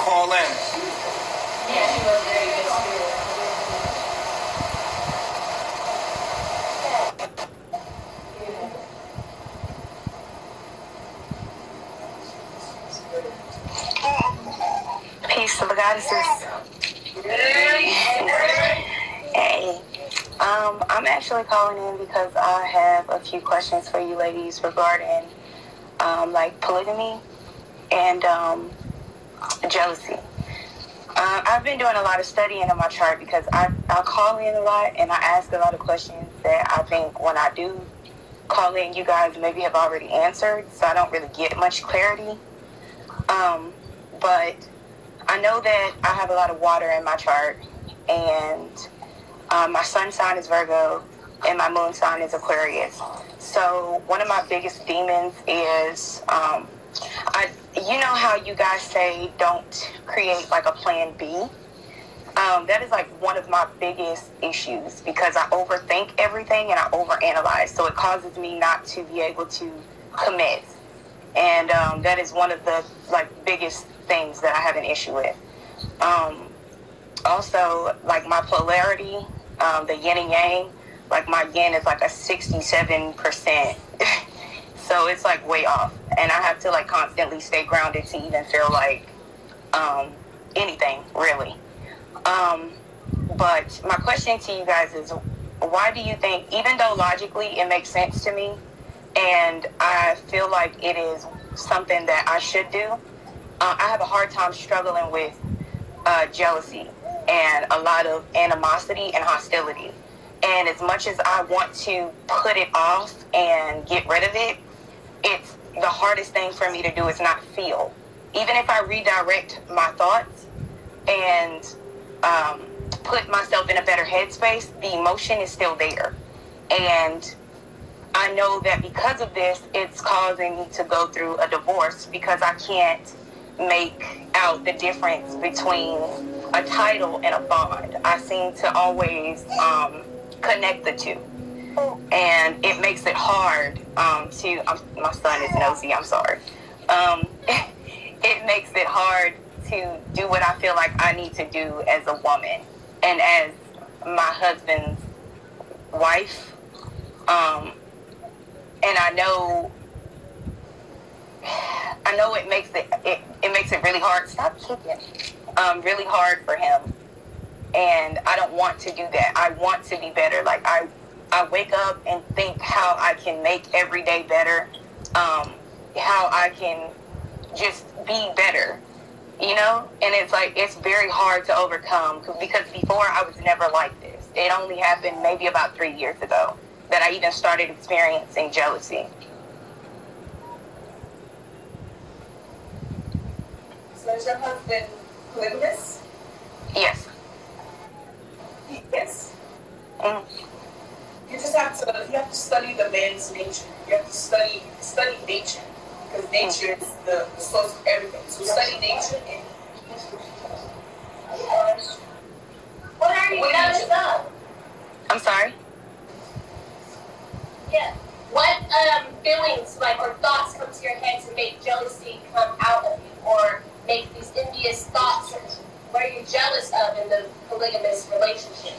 call in. Yeah, she was very good spirit. Peace to the goddesses. Hey. I'm actually calling in because I have a few questions for you ladies regarding like polygamy and jealousy. I've been doing a lot of studying on my chart because I call in a lot and I ask a lot of questions that I think when I do call in, you guys maybe have already answered, so I don't really get much clarity. But I know that I have a lot of water in my chart, and my sun sign is Virgo and my moon sign is Aquarius. So one of my biggest demons is you know how you guys say don't create like a plan B? That is like one of my biggest issues because I overthink everything and I overanalyze. So it causes me not to be able to commit. And that is one of the like biggest things that I have an issue with. Also, like my polarity, the yin and yang, like my yin is like a 67%. So it's like way off. And I have to like constantly stay grounded to even feel like anything, really. But my question to you guys is, why do you think, even though logically it makes sense to me, and I feel like it is something that I should do, I have a hard time struggling with jealousy and a lot of animosity and hostility. And as much as I want to put it off and get rid of it, it's the hardest thing for me to do is not feel. Even if I redirect my thoughts and put myself in a better headspace, the emotion is still there. And I know that because of this, it's causing me to go through a divorce because I can't make out the difference between a title and a bond. I seem to always connect the two. And it makes it hard my son is nosy, I'm sorry. It makes it hard to do what I feel like I need to do as a woman and as my husband's wife. And I know it makes it really hard. Stop kicking. Really hard for him. And I don't want to do that. I want to be better. Like I wake up and think how I can make every day better. How I can just be better, you know? And it's like, it's very hard to overcome because before I was never like this. It only happened maybe about 3 years ago that I even started experiencing jealousy. So is your husband polygamist? Yes. Yes. Mm. You have to study the man's nature. You have to study nature. Because nature is the source of everything. So study nature and what are you jealous of? I'm sorry? Yeah. What feelings or thoughts come to your head to make jealousy come out of you or make these envious thoughts? What are you jealous of in the polygamous relationship?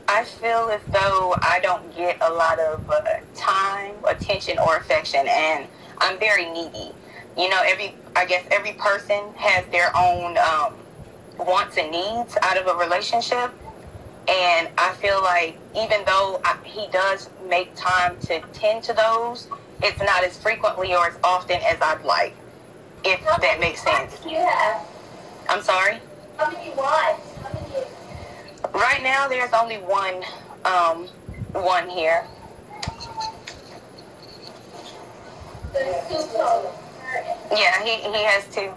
I feel as though I don't get a lot of time, attention, or affection, and I'm very needy. You know, I guess every person has their own wants and needs out of a relationship, and I feel like even though he does make time to tend to those, it's not as frequently or as often as I'd like, if that makes sense. Do you have? I'm sorry? How many wives? Right now, there's only one here. Yeah, he has two.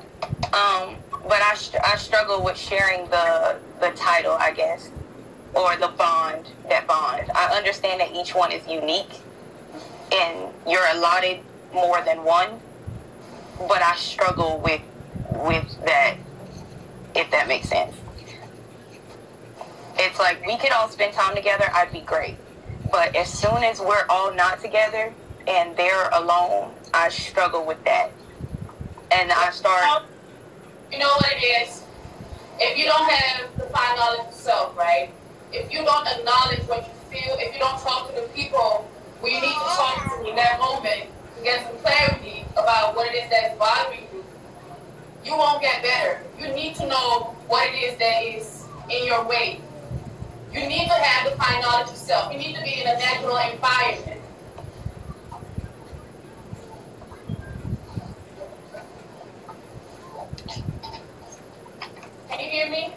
But I struggle with sharing the title, I guess, or the bond, that bond. I understand that each one is unique, and you're allotted more than one, but I struggle with that, if that makes sense. It's like we could all spend time together, I'd be great. But as soon as we're all not together and they're alone, I struggle with that. And I start... You know what it is? If you don't have the fine knowledge of self, right? If you don't acknowledge what you feel, if you don't talk to the people where you need to talk to in that moment to get some clarity about what it is that is bothering you, you won't get better. You need to know what it is that is in your way. You need to have the fine knowledge of self. You need to be in a natural environment. Can you hear me?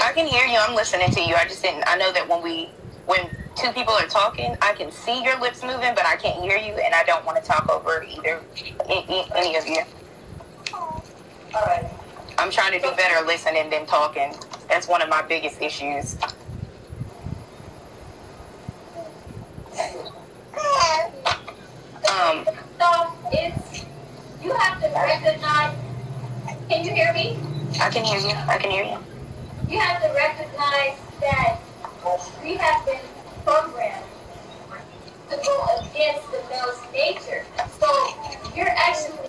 I can hear you. I'm listening to you. I know that when two people are talking, I can see your lips moving, but I can't hear you, and I don't want to talk over any of you. All right. I'm trying to do better listening than talking. That's one of my biggest issues. So it's, you have to recognize, can you hear me? I can hear you. You have to recognize that we have been programmed to go against the male's nature. So you're actually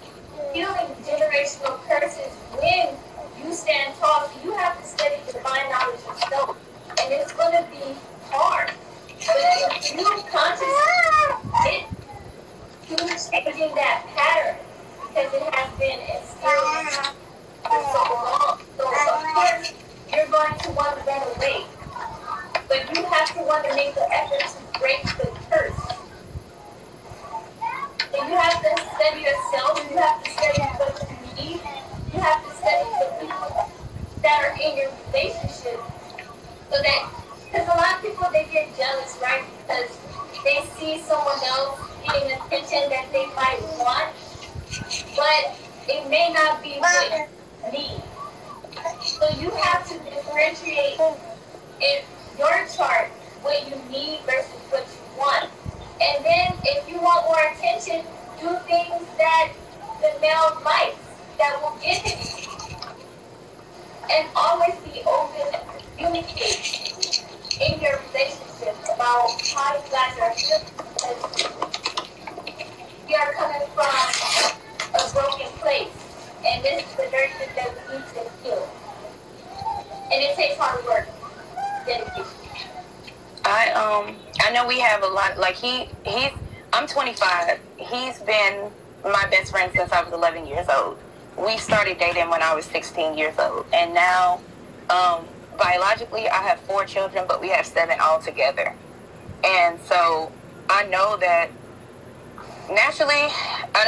feeling generational curses when you stand tall. So you have to study divine knowledge yourself. And it's going to be hard. But if you consciously get to changing that pattern, because it has been instilled for so long. So of course, you're going to want to run away. But you have to want to make the effort to break the curse. And you have to study yourself. You have to study what you need. You have to study the people that are in your relationship. So that, because a lot of people, they get jealous, right? Because they see someone else getting attention that they might want, but it may not be what you need. So you have to differentiate in your chart what you need versus what you want. And then if you want more attention, do things that the male likes that will give it to you. And always be open and communicate in your relationship about how you guys are feeling. Because we are coming from a broken place. And this is the very thing that we need to heal. And it takes hard work, dedication. I know we have a lot, like I'm 25. He's been my best friend since I was 11 years old. We started dating when I was 16 years old. And now, biologically, I have 4 children, but we have 7 altogether. And so I know that naturally, I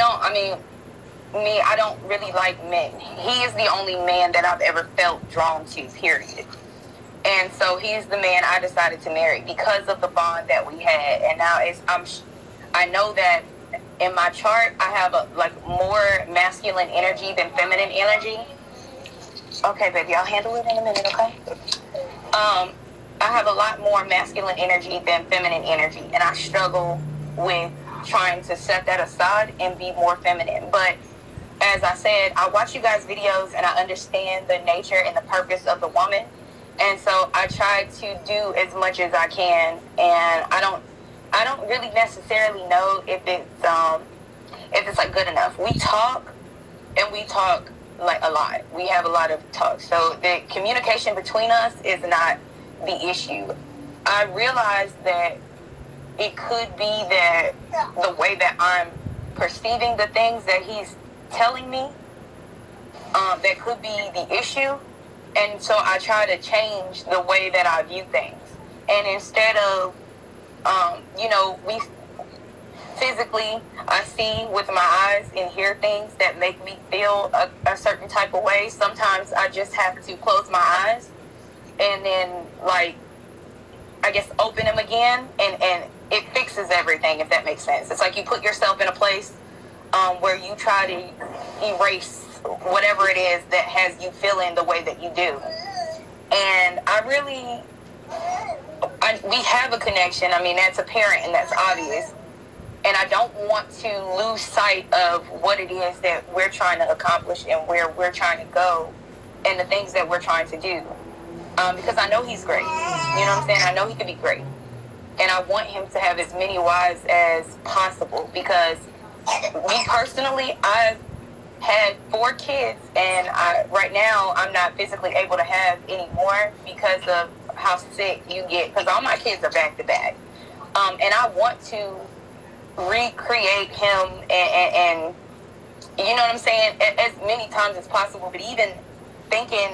don't really like men. He is the only man that I've ever felt drawn to, period. And so he's the man I decided to marry because of the bond that we had. And now I know that in my chart, I have more masculine energy than feminine energy. Okay, baby, I'll handle it in a minute, okay? I have a lot more masculine energy than feminine energy, and I struggle with trying to set that aside and be more feminine. But as I said, I watch you guys' videos and I understand the nature and the purpose of the woman. And so I try to do as much as I can, and I don't really necessarily know if it's like good enough. We talk like a lot. We have a lot of talk. So the communication between us is not the issue. I realize that it could be that the way that I'm perceiving the things that he's telling me, that could be the issue. And so I try to change the way that I view things. And instead of, we physically, I see with my eyes and hear things that make me feel a certain type of way. Sometimes I just have to close my eyes and then, open them again, and it fixes everything, if that makes sense. It's like you put yourself in a place where you try to erase whatever it is that has you feeling the way that you do. And we have a connection. I mean, that's apparent and that's obvious. And I don't want to lose sight of what it is that we're trying to accomplish and where we're trying to go and the things that we're trying to do. Because I know he's great. You know what I'm saying? I know he can be great. And I want him to have as many wives as possible, because me personally, had 4 kids, and right now I'm not physically able to have any more because of how sick you get, because all my kids are back to back. And I want to recreate him and you know what I'm saying, as many times as possible. But even thinking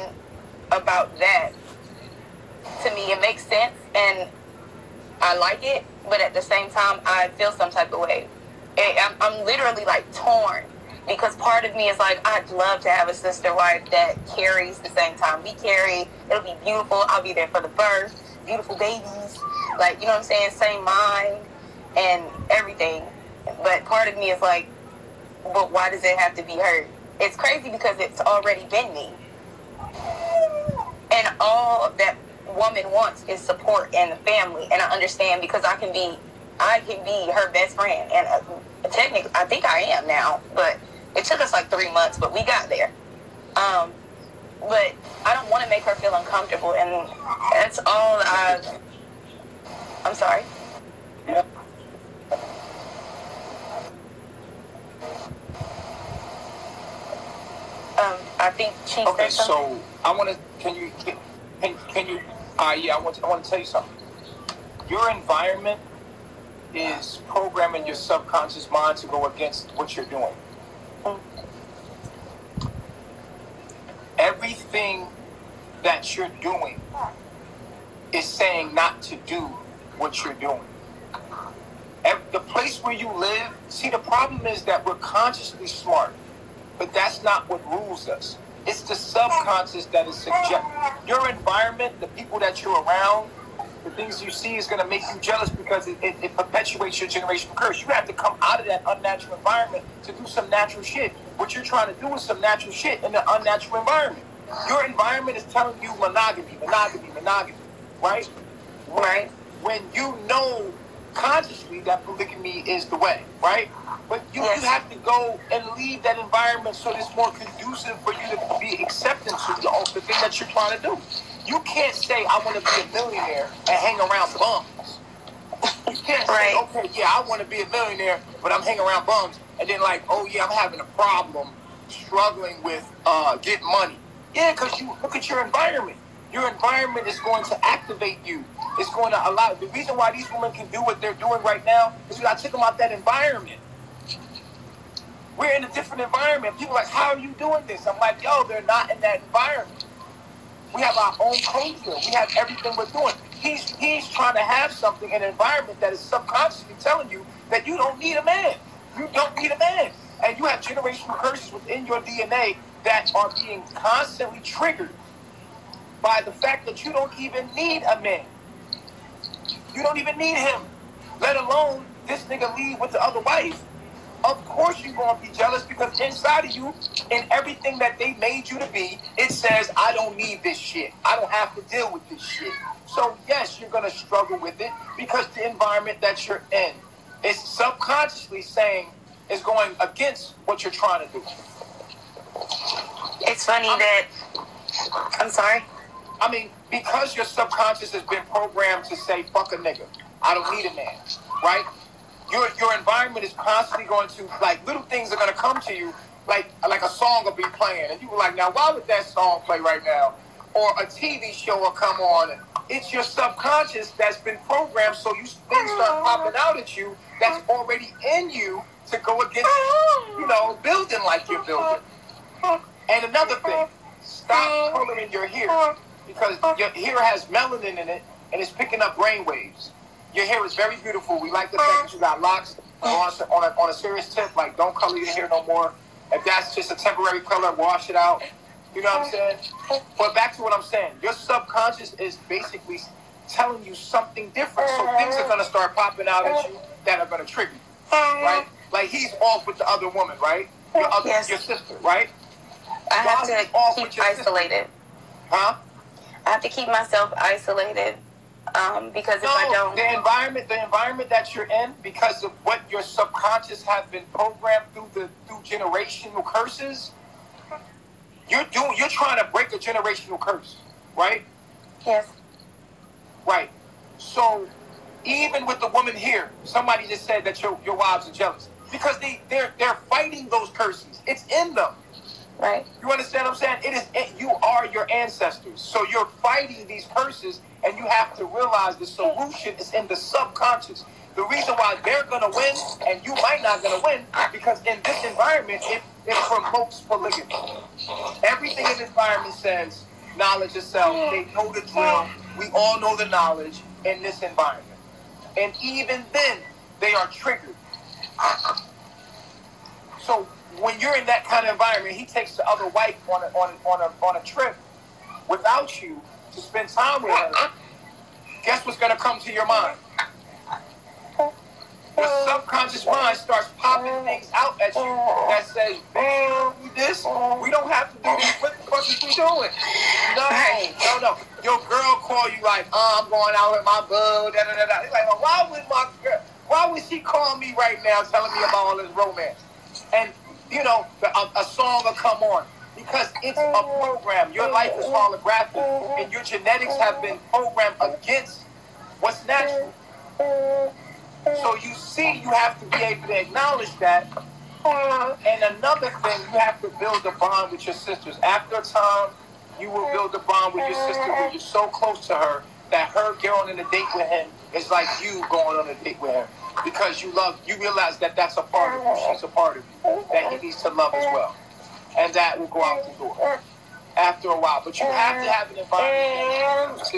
about that, to me, it makes sense, and I like it, but at the same time, I feel some type of way. I'm literally like torn, because part of me is like, I'd love to have a sister wife that carries the same time we carry. It'll be beautiful. I'll be there for the birth, beautiful babies, like, you know what I'm saying, same mind and everything. But part of me is like, but why does it have to be her? It's crazy because it's already been me. And all that woman wants is support and the family. And I understand, because I can be her best friend. And technically, I think I am now. But it took us like 3 months, but we got there. But I don't want to make her feel uncomfortable. And that's all I'm sorry. I think she okay, said something. so I want to, can you, yeah, I want to tell you something. Your environment is programming your subconscious mind to go against what you're doing. Everything that you're doing is saying not to do what you're doing. The place where you live, see, the problem is that we're consciously smart, but that's not what rules us. It's the subconscious that is subject. Your environment, the people that you're around, the things you see is going to make you jealous, because it perpetuates your generational curse. You have to come out of that unnatural environment to do some natural shit. What you're trying to do is some natural shit in an unnatural environment. Your environment is telling you monogamy, right? Right. When you know consciously that polygamy is the way, right? But you have to go and leave that environment so it's more conducive for you to be acceptance of the thing that you're trying to do. You can't say, I want to be a millionaire and hang around bums. You can't say, okay, yeah, I want to be a millionaire, but I'm hanging around bums. And then like, oh yeah, I'm having a problem struggling with getting money. Yeah, because you look at your environment. Your environment is going to activate you. It's going to allow. The reason why these women can do what they're doing right now is because I took them out that environment. We're in a different environment. People are like, how are you doing this? I'm like, yo, they're not in that environment. We have our own culture. We have everything we're doing. He's trying to have something in an environment that is subconsciously telling you that you don't need a man. You don't need a man. And you have generational curses within your DNA that are being constantly triggered by the fact that you don't even need a man. You don't even need him. Let alone this nigga leave with the other wife. Of course you're going to be jealous, because inside of you, in everything that they made you to be, it says, I don't need this shit. I don't have to deal with this shit. So yes, you're going to struggle with it, because the environment that you're in is subconsciously saying, is going against what you're trying to do. It's funny that, I'm sorry. I mean, because your subconscious has been programmed to say, fuck a nigga, I don't need a man, right? Your environment is constantly going to, like, little things are going to come to you, like a song will be playing, and you were like, now, why would that song play right now? Or a TV show will come on, and it's your subconscious that's been programmed, so things start popping out at you that's already in you to go against, building like you're building. And another thing, stop coloring your hair, because your hair has melanin in it, and it's picking up brain waves. Your hair is very beautiful. We like the fact that you got locks. On a serious tip, like, don't color your hair no more. If that's just a temporary color, wash it out. You know what I'm saying? But back to what I'm saying. Your subconscious is basically telling you something different. So things are going to start popping out at you that are going to trigger you, right? Like, he's off with the other woman, right? Your sister, right? I have to keep isolated. Huh? I have to keep myself isolated. Because if I don't, the environment that you're in, because of what your subconscious has been programmed through generational curses, you're trying to break a generational curse, right? Yes. Right. So even with the woman here, somebody just said that your wives are jealous. because they're fighting those curses. It's in them. Right. You understand what I'm saying? You are your ancestors. So you're fighting these curses, and you have to realize the solution is in the subconscious. The reason why they're going to win and you might not going to win, because in this environment, it promotes polygamy. Everything in this environment says knowledge itself. They know the drill. We all know the knowledge in this environment. And even then, they are triggered. So when you're in that kind of environment, he takes the other wife on a trip without you to spend time with her. Guess what's going to come to your mind? Your subconscious mind starts popping things out at you that says, "Man, we this. We don't have to do this. What the fuck is we doing?" No. Your girl call you like, I'm going out with my boo. Da da da da. It's like, well, why would she call me right now, telling me about all this romance? And a song will come on because it's a program. Your life is holographic, and your genetics have been programmed against what's natural. So you have to be able to acknowledge that. And another thing, you have to build a bond with your sisters. After a time, you will build a bond with your sister where you're so close to her that her going on a date with him is like you going on a date with her. Because you realize that that's a part of you. She's a part of you. That he needs to love as well. And that will go out the door after a while. But you have to have an environment for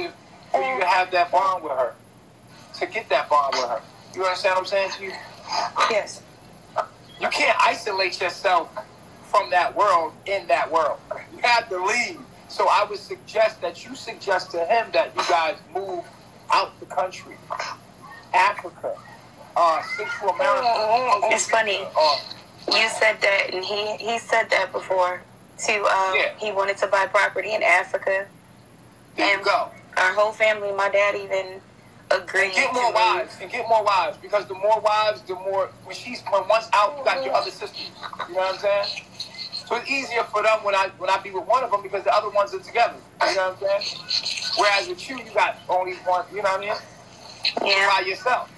you to have that bond with her. To get that bond with her. You understand what I'm saying to you? Yes. You can't isolate yourself from that world in that world. You have to leave. So I would suggest that you suggest to him that you guys move out the country. Africa. Central America. It's funny. You said that, and he said that before, too. He wanted to buy property in Africa. There you go. Our whole family, my dad even agreed. And get more wives, because the more wives, the more when one's out, you got your other sisters. You know what I'm saying? So it's easier for them when I be with one of them because the other ones are together. You know what I'm saying? Whereas with you got only one. You know what I mean? Yeah. By yourself,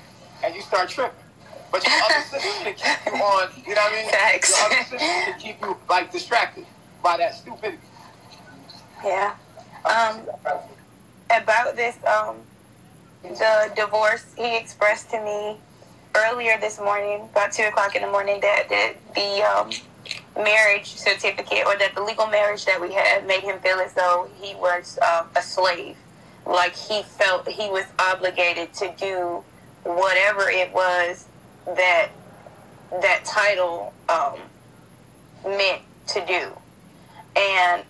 and you start tripping. But your other sisters can keep you on. You know what I mean? Thanks. Your other sisters can keep you distracted by that stupidity. Yeah. About this, the divorce, he expressed to me earlier this morning, about 2 o'clock in the morning, that the marriage certificate, or that the legal marriage that we had, made him feel as though he was a slave. Like he felt he was obligated to do whatever it was that title meant to do. And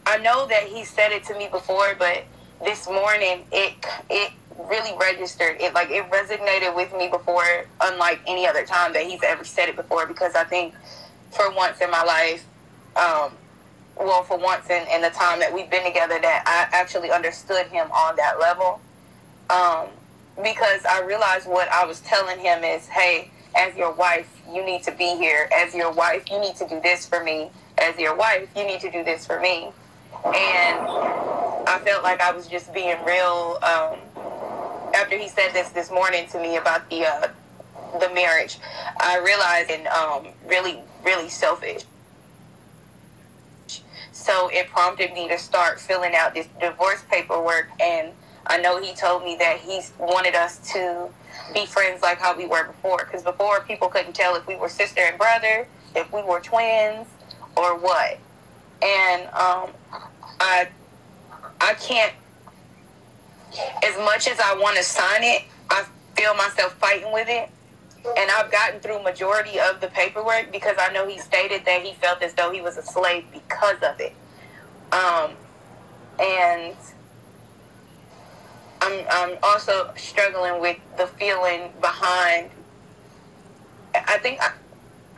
I know that he said it to me before, but this morning it really registered. It resonated with me before, unlike any other time that he's ever said it before, because I think for once in my life, for once in the time that we've been together, that I actually understood him on that level. Because I realized what I was telling him is, hey, as your wife, you need to be here. As your wife, you need to do this for me. As your wife, you need to do this for me. And I felt like I was just being real. After he said this morning to me about the marriage, I realized really, really selfish. So it prompted me to start filling out this divorce paperwork, and I know he told me that he wanted us to be friends like how we were before, because before people couldn't tell if we were sister and brother, if we were twins, or what. And I can't, as much as I want to sign it, I feel myself fighting with it. And I've gotten through majority of the paperwork because I know he stated that he felt as though he was a slave because of it. And I'm also struggling with the feeling behind. I think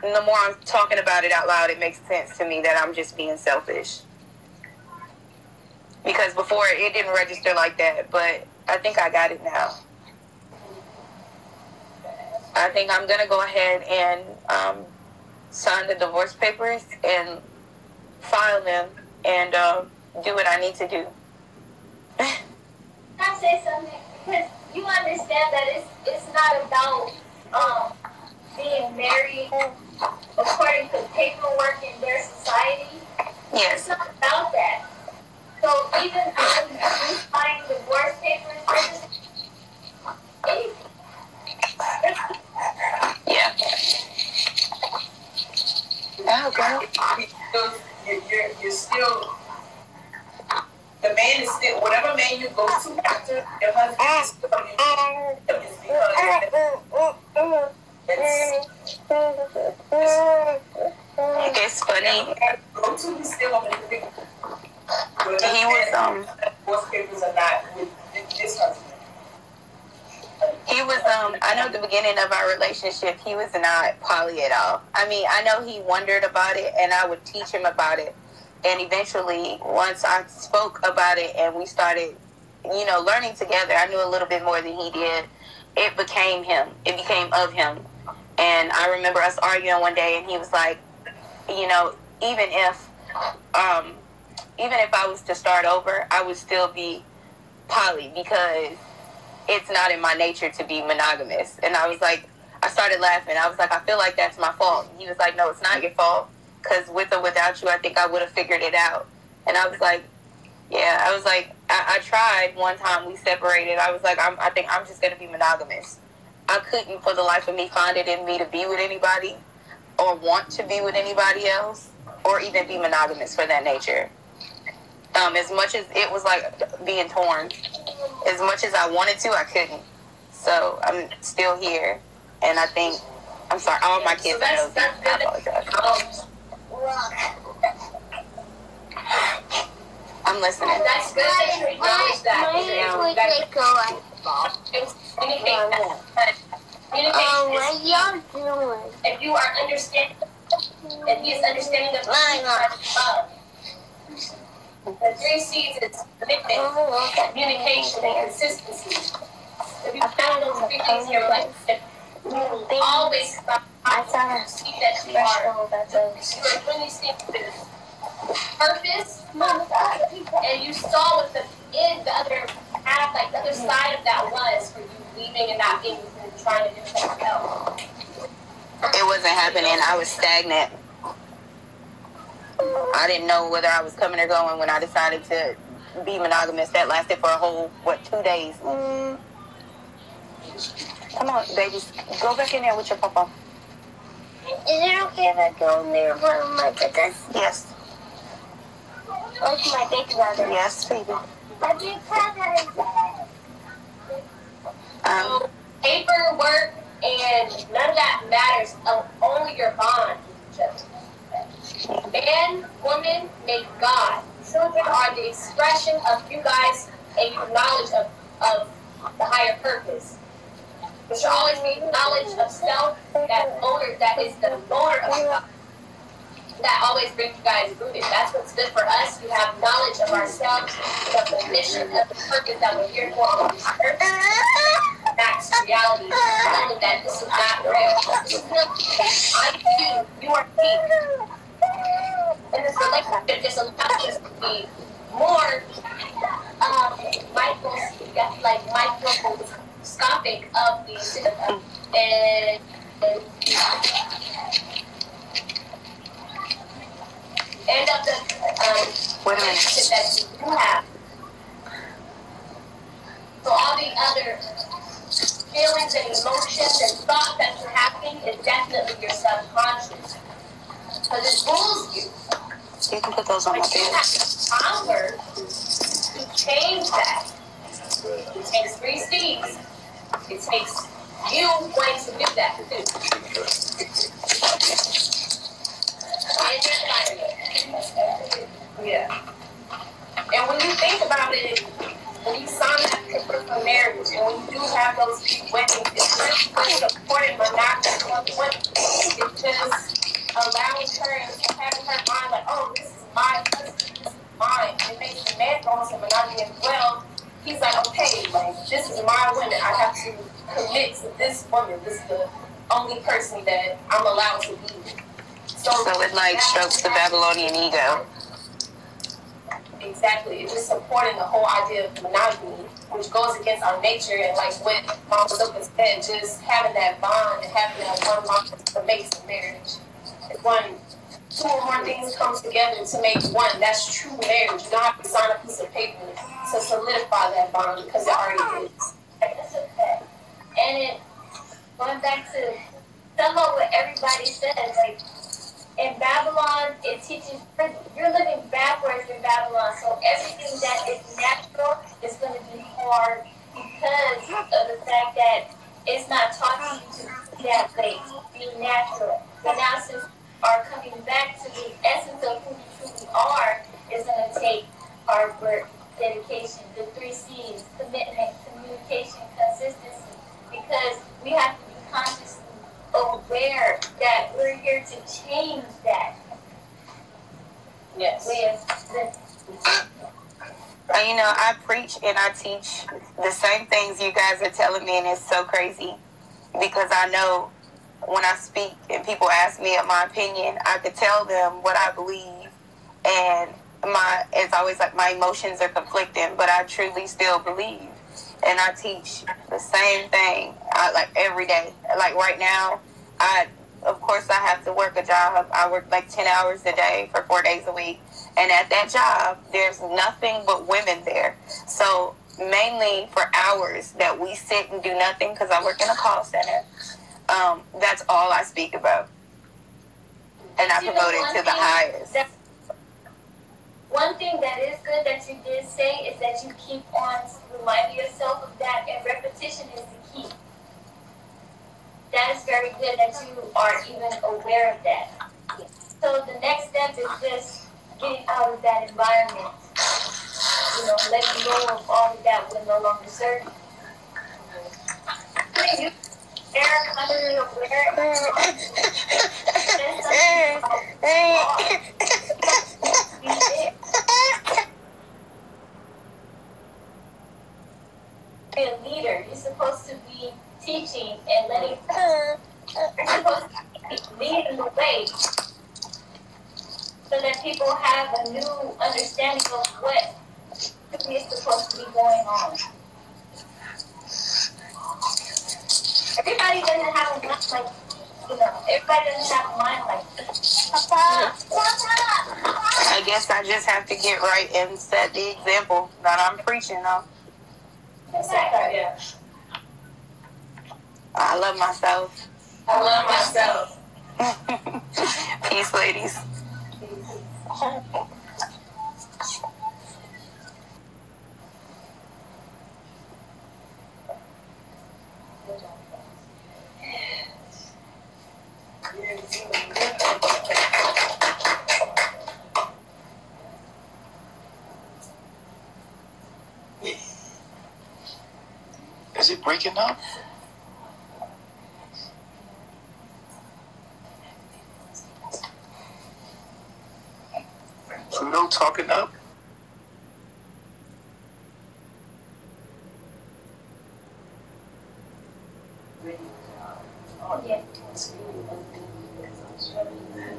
the more I'm talking about it out loud, it makes sense to me that I'm just being selfish. Because before it didn't register like that, but I think I got it now. I think I'm going to go ahead and sign the divorce papers and file them and do what I need to do. Can I say something? Because you understand that it's not about being being married according to paperwork in their society. Yes. It's not about that. So even when you sign divorce papers, yeah. Oh, girl. You're still, the man is still, whatever man you go to after your husband is still it's funny. Go to, he's still over there. He was, divorce papers are not with this husband. He was, I know at the beginning of our relationship, he was not poly at all. I mean, I know he wondered about it, and I would teach him about it. And eventually, once I spoke about it and we started, learning together, I knew a little bit more than he did. It became him. It became of him. And I remember us arguing one day, and he was like, even if I was to start over, I would still be poly because it's not in my nature to be monogamous. And I was like, I started laughing. I was like, I feel like that's my fault. He was like, no, it's not your fault. Because with or without you, I think I would have figured it out. And I was like, yeah. I was like, I tried one time. We separated. I was like, I think I'm just going to be monogamous. I couldn't for the life of me find it in me to be with anybody or want to be with anybody else or even be monogamous for that nature. As much as it was like being torn, as much as I wanted to, I couldn't. So I'm still here. And I think, I'm sorry, all my kids know. I apologize. I'm listening. That's good that you acknowledge that. What y'all doing? If you are understanding, if he is understanding of love, the 3 C's is commitment, communication, and consistency. If you have those 3 things in your life, always see that you are doing these things with purpose, and you saw what the other half, like the other side of that was for you leaving and not being and trying to do something else. It wasn't happening. I was stagnant. I didn't know whether I was coming or going when I decided to be monogamous. That lasted for a whole, 2 days. Come on, babies. Go back in there with your papa. Is it okay if I go in there with my business? Yes. Like my big brother? Yes, baby. My big brother. Paperwork and none of that matters. Only your bond with each other. Man, woman, make God. Children are the expression of you guys and your knowledge of the higher purpose. There should always be knowledge of self, that is the motor of God. That always brings you guys rooted. That's what's good for us. We have knowledge of ourselves, of the mission, of the purpose that we're here for on this earth. That's reality. Knowing that this is not real. This is not I'm you are me. And this relationship just allows us to be more microscopic of the system and of the relationship that you have. So all the other feelings and emotions and thoughts that you're having is definitely your subconscious. Because it rules you. You can put those on my bed. You have the power to change that. It takes 3 C's. It takes you wanting to do that too. And your environment. Yeah. And when you think about it, when you sign that paper for marriage, and when you do have those big weddings, it's really supporting monogamy. It's just allowing her and having her mind like, oh, this is my husband, this is mine. It makes the man go into monogamy as well. He's like, okay, like, this is my woman. I have to commit to this woman. This is the only person that I'm allowed to be with. So it like strokes the Babylonian ego. Exactly. It's just supporting the whole idea of monogamy. which goes against our nature. And like what Mama Zoca said, just having that bond and having that one bond that makes a marriage. One, two or more things come together to make one. That's true marriage. You don't have to sign a piece of paper to solidify that bond because it already is. That's a fact. And it going back to some of what everybody says, like in Babylon, it teaches you're living backwards in Babylon. So everything that is natural is going to be hard because of the fact that it's not taught to you to be that way, be natural. But now since we are coming back to the essence of who we truly are, it's going to take hard work, dedication, the 3 C's, commitment, communication, consistency, because we have to be consciously aware that we're here to change that. Yes. You know, I preach and I teach the same things you guys are telling me, and it's so crazy because I know when I speak and people ask me my opinion, I could tell them what I believe, and it's always like my emotions are conflicting, but I truly still believe, and I teach the same thing like every day. Like right now, of course I have to work a job. I work like 10 hours a day for 4 days a week. And at that job, there's nothing but women there. So mainly for hours that we sit and do nothing, because I work in a call center, that's all I speak about. And I promote it to the highest. One thing that is good that you did say is that you keep on reminding yourself of that, and repetition is the key. That is very good that you are even aware of that. So the next step is just getting out of that environment. You know, letting go of all of that will no longer serve you. Be a leader. You're supposed to be teaching and letting. You're supposed to be leading the way, so that people have a new understanding of what is supposed to be going on. Everybody doesn't have a mind like, everybody doesn't have a mind like this. Papa. I guess I just have to get right and set the example that I'm preaching on. Exactly. Yeah. I love myself. I love myself. Peace, ladies. Is it breaking up? Pluto talking up? Yeah.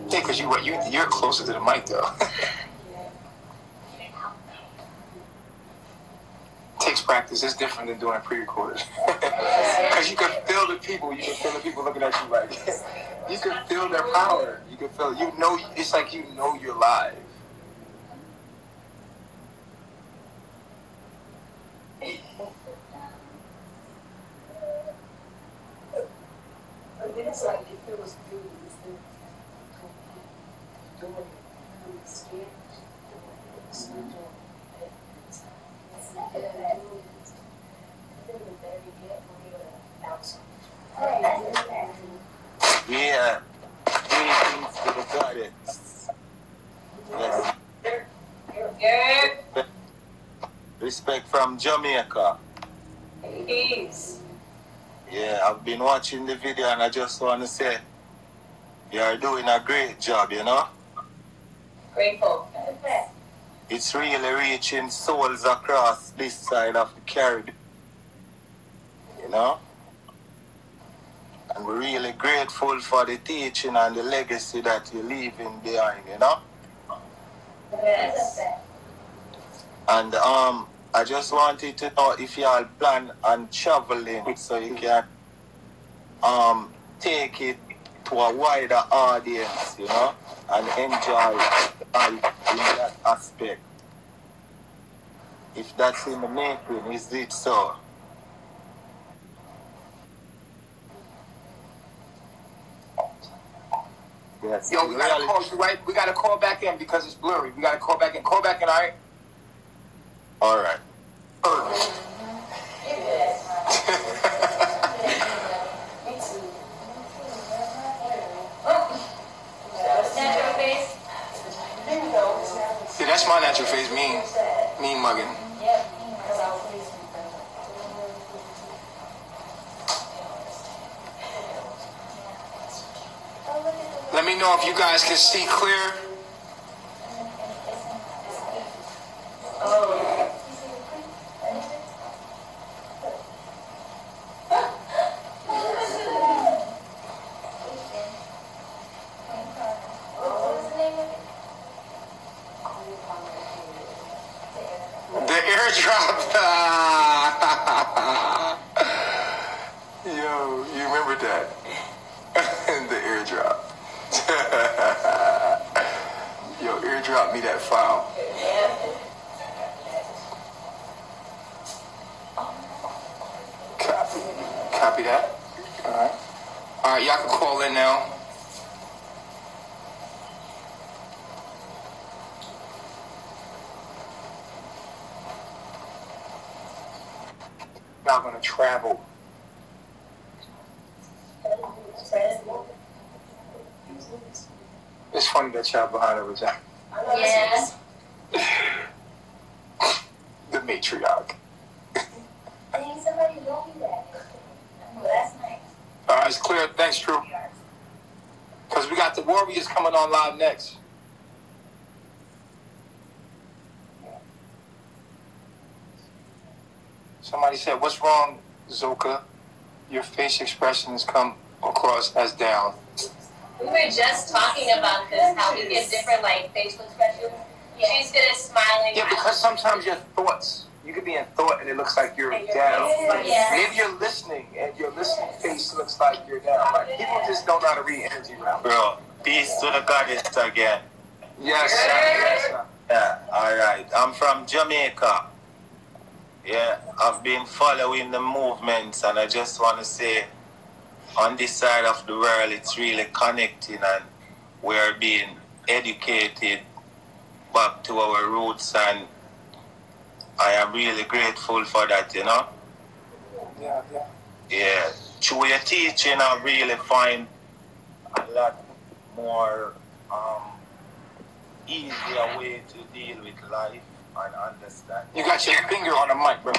Yeah, because you're closer to the mic though. Takes practice. It's different than doing pre-recorded. Because you can feel the people. You can feel the people looking at you like. You can feel their power. You can feel. It's like you're live. It's like if it was really doing it really scared. Yeah. Greetings to the goddess. Yes. Good. Respect from Jamaica. Peace. Yeah, I've been watching the video and I just want to say you're doing a great job, you know? Grateful. It's really reaching souls across this side of the Caribbean, you know? And we're really grateful for the teaching and the legacy that you're leaving behind, you know? Yes. And I just wanted to know if y'all plan on traveling so you can take it to a wider audience, you know, and enjoy life in that aspect. If that's in the making, is it so? Yes. Yo, we gotta call you, right? We gotta call back in because it's blurry. We gotta call back in. Call back in, all right? All right. Natural face. Yeah, that's my natural face. Mean mugging. Let me know if you guys can see clear. The airdrop. Yo, you remember that? The airdrop. Yo, airdrop me that file. Copy that. Alright. Alright, y'all can call in now. Not gonna travel. It's funny that y'all behind her vagina. Yes. The matriarch. I think somebody told me that last night. Alright, it's clear. Thanks, Drew. Because we got the Warriors coming on live next. Somebody said, "What's wrong, Zoca? Your face expressions come across as down." We were just talking about this, how we get different like facial expressions. She's good at smiling. Yeah, because sometimes your thoughts, you could be in thought and it looks like you're down. Yeah. Maybe you're listening and your listening face looks like you're down. Like, people just don't know how to read energy around. Bro, peace to the goddess again. Yes, sir. Yes, sir. Yeah, alright. I'm from Jamaica. Yeah, I've been following the movements and I just want to say on this side of the world it's really connecting and we're being educated back to our roots and I am really grateful for that, you know? Yeah. Yeah, through your teaching I really find a lot more easier way to deal with life and understand. You got your finger on the mic, bro.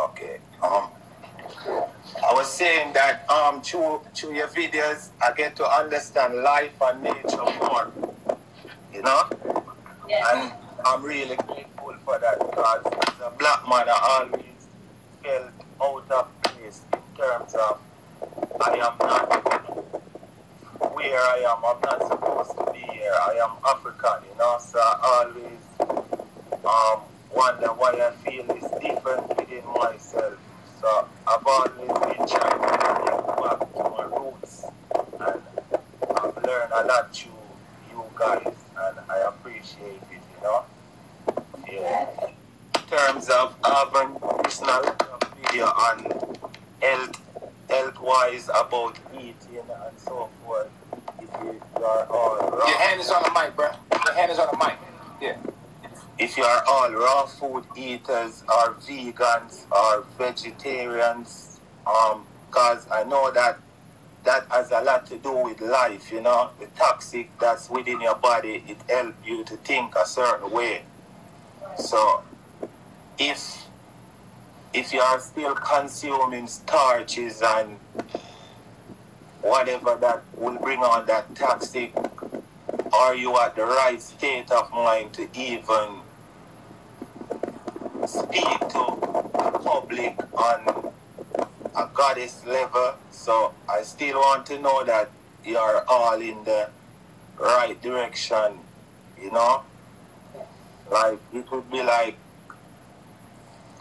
Okay. I was saying that through your videos I get to understand life and nature more. You know? Yeah. And I'm really grateful for that because as a black man I always felt out of place in terms of I am not where I am. I'm not supposed to be here. I am African, you know, so I always wonder why I feel is different within myself. So I've always been trying to get back to my roots and I've learned a lot through you guys and I appreciate it, you know. Yeah. In terms of having personal video on health-wise about eating and so forth, if you are all raw. Your hand is on the mic, bro. Your hand is on the mic. Yeah. If you are all raw food eaters or vegans or vegetarians, because I know that has a lot to do with life, you know, the toxic that's within your body, it helps you to think a certain way. So if you are still consuming starches and whatever that will bring on that toxic, are you at the right state of mind to even speak to the public on a goddess level? So I still want to know that you are all in the right direction, you know? Like, it would be like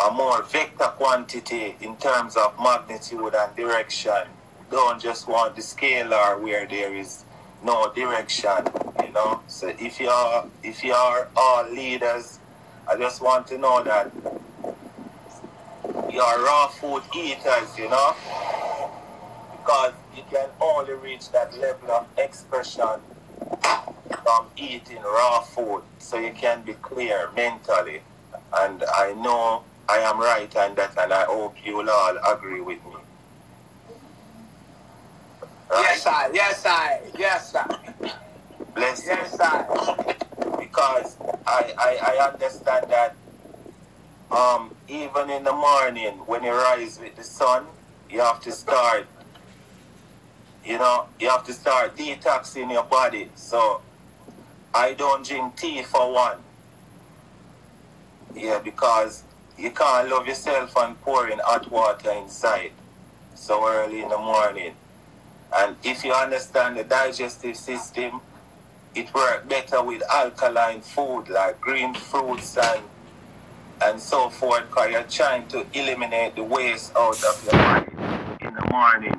a more vector quantity in terms of magnitude and direction. Don't just want the scalar where there is no direction, you know. So if you are all leaders, I just want to know that you are raw food eaters, you know, because you can only reach that level of expression from eating raw food, so you can be clear mentally. And I know I am right on that, and I hope you will all agree with me. Right? Yes, I. Bless Yes, you. I. Because I understand that even in the morning when you rise with the sun, you have to start, you know, you have to start detoxing your body. So I don't drink tea for one. Yeah, because you can't love yourself and pouring hot water inside so early in the morning. And if you understand the digestive system, it works better with alkaline food like green fruits and so forth, because you're trying to eliminate the waste out of your body in the morning.